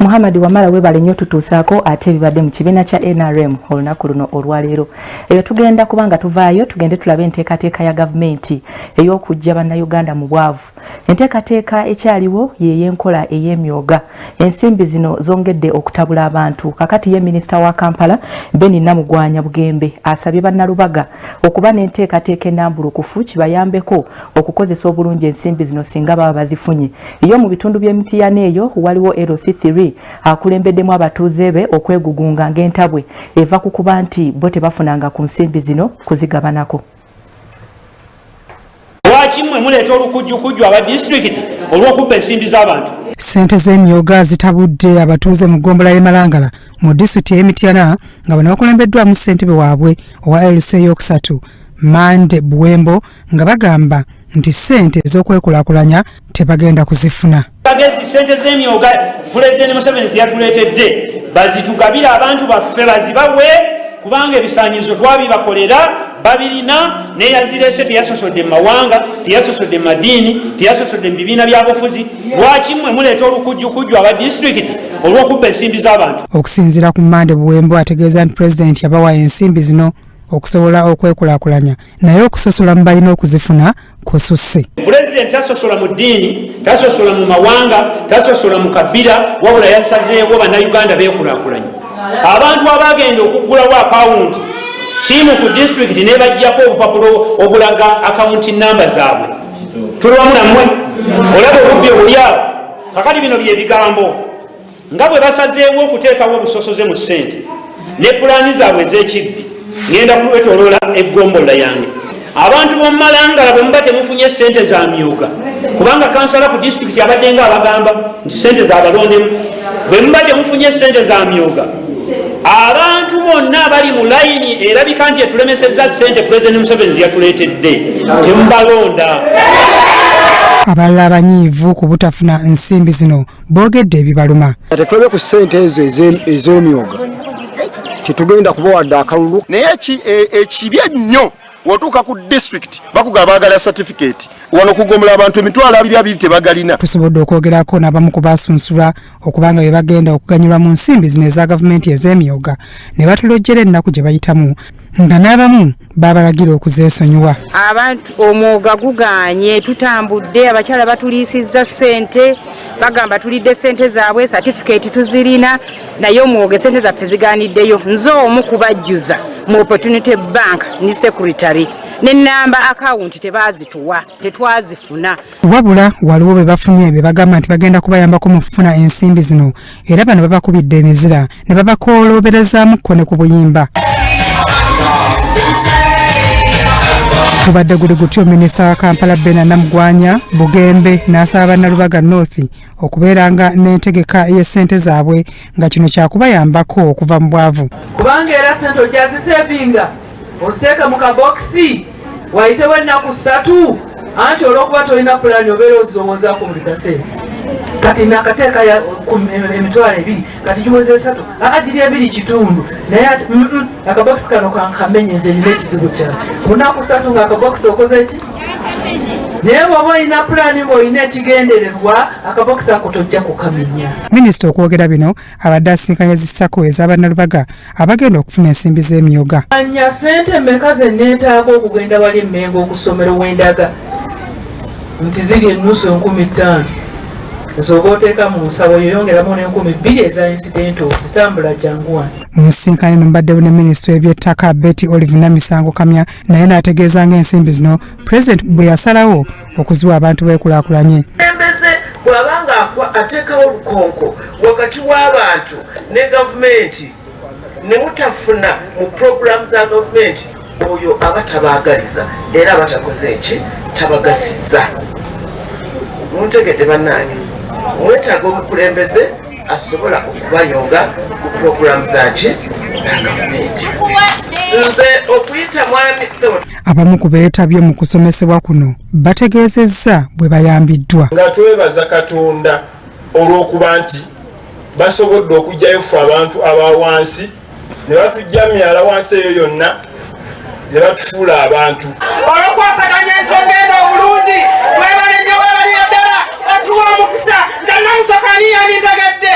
Muhammad Wamala webale nnyo tutuusaako ate ebibadde mu kibiina kya NRM olunaku luno olwaleero. Eyo tugenda kubanga tuvaayo tugende tulabe enteekateeka ya gavumenti ey'okujja bannayuganda mu bwavu. Enteekateeka ekyaliwo y'enkola ey'emyoga. Ensimbi zino zongedde okutabula abantu. Kakati ye minisita wa Kampala Beni Namugwanya Bugembe asabye bannalubaga okuba n'enteekateeka ennambulukufu kibayambeko okukozesa obulungi ensimbi zino singa baba bazifunye. Iyo mu bitundu by'emitiyaana eyo waliwo LC3 akulembeddemu abatuuze be okwegugunga ng'entabwe eva ku kuba nti bo tebafunanga ku nsimbi zino kuzigabanako. Lwakimwe muleeta olukujjukujju aba disitulikiti olw'okubba ensimbi z'abantu. Ssente z'emyoga zitabudde abatuuze mu ggombolola y'e Malangala mu disitulikiti y'Emityana nga bano bakulembeddwamu ssentebe waabwe owa LC eyokusatu Mande Buwembo nga bagamba nti ssente ez'okwekulaakulanya tebagenda kuzifuna. Bagezi ssente z'emyoga Pulezidenti Museveni ziyatuleetedde bazitugabira abantu baffe bazibawe kubanga ebisaanyizo twabibakolera babirina neyazirese teyasosodde mu mawanga teyasosodde mu madiini teyasosodde mu bibiina byabufuzi. Lwaki mmwe muleeta olukujjukujju aba disitulikiti olw'okubba ensimbi z'abantu? Okusinziira ku Mande Buwembo ategeeza nti Pulezidenti yabawa ensimbi zino okusobola okwekulaakulanya naye okusosola mu balina okuzifuna kususse. Pulezidenti tasosola mu ddiini tasosola mu mawanga tasosola mu kabira wabula yasazeewo bannayuganda beekulaakulanya. Abantu abagenda okuggulawo akawunti tiimu ku disitulikiti nebajjako obupapulo obulaga akawunti namba zaabwe. Tuliwamu nammwe olaba obubbi obulyawo. Kakati bino byebigambo nga bwe basazeewo okuteekawo obusosoze mu ssente ne pulaani zaabwe ez'ekibbi ngenda kuwetoloola eggombolola yange. Abantu b'omu Malangala bwe muba temufunye ssente za myoga kubanga kansala ku disitulikiti abadde nga abagamba nti ssente z'abalondemu bwe muba temufunye ssente za myoga abantu bonna abali mu layini erabika nti etulemesezza ssente Pulezidenti Museveni ziyatuleetedde temubalonda. Abalala abanyiivu ku butafuna nsimbi zino boogedde ebibaluma. Tetulabye ku ssente ezo ez'emyoga tetugenda kubawadde akalulu naye ekibi ennyo wotuuka ku district bakugaba baagala certificate wano kugombola abantu emitwalo 22 tebagalina. Tusobodde okwogerako n'abamu ku baasunsulwa okubanga bwe bagenda okuganyulwa mu nsimbi zino eza gavumenti ez'emyoga ne batulojjera ennaku gye bayitamu nga n'abamu babalagira okuzeesonyiwa. Abantu omwoga guganye tutambudde abakyala batuliisizza ssente bagamba tulidde ssente zaabwe certificate tuzirina naye omwoga ssente zaffe zigaaniddeyo. Nze omu kubajjuza mu Opportunity Bank ni secretary ne namba account tebazituwa tetwazifuna. Wabula waliwo be bafunye be bagamba nti bagenda kubayambako mu kufuna ensimbi zino era bano babakubidde emizira ne babakoolooberezaamuko ne ku buyimba. Kubadde guli gutyo minisita wa Kampala Beni Namugwanya Bugembe n'asaba bannalubaga North okubeeranga n'entegeka y'essente zaabwe nga kino kyakubayambako okuva mu bwavu. Kubanga era ssente ojazisevinga ositeeka mu kabokisi wayitewo ennaku 3 anti olw'okuba tolina pulaani obeera ozirowoozaako buli kaseera. Kati nakateeka emitwalo 2 kati giweze 3 akagiri 2 kitundu naye ati akabokisi kano kankamenyeze nina ekizibu kyalo lunaku 3 nga akabokisi okoze eki naye bw'oba olina pulaani ng'olina ekigendererwa akabokisi ako tojja kukamenya. Minisita okwogera bino abadde asinkanya zi SACCO ez'abannalubaga abagenda okufuna ensimbi z'emyoga. Anya ssente mmeka ze neetaaga okugenda wali Mmengo okusomero wendaga nti ziri ennusu 15,000 nsobola oteeka mu nsawo yoyongeramu n'2,000 eza incidental zitambula janguwani. Mu nsisinkano mbaddewo ne minisita w'ebyettaka Betty Olive Namisango Kamya naye n'ategeeza ng'ensimbi zino Pulezidenti bwe yasalawo okuziwa abantu beekulaakulanye. Embeze bw'abanga ateekawo olukonko wakati w'abantu ne gavumenti ne mutafuna mu puroguramu za gavumenti oyo abatabaagaliza era abatakoze eki tabagasiza. Muntegedde bannange mwetaaga omukulembeze asobola okubayonga ku puroguramu zaki za gavumenti. Nze okuyita mwami abamu ku beetabye mu kusomesebwa kuno bategeezezza bwe bayambiddwa. Nga twebaza Katonda olw'okuba nti basobodde okugyayo ffe abantu abawansi ne batujja myala wansi eyo yonna ne batufuula abantu. olw'okwasaganya ensonga eno obulungi twebale nnyo webalira ddala atuwa omukisa nga nansakani yandindagadde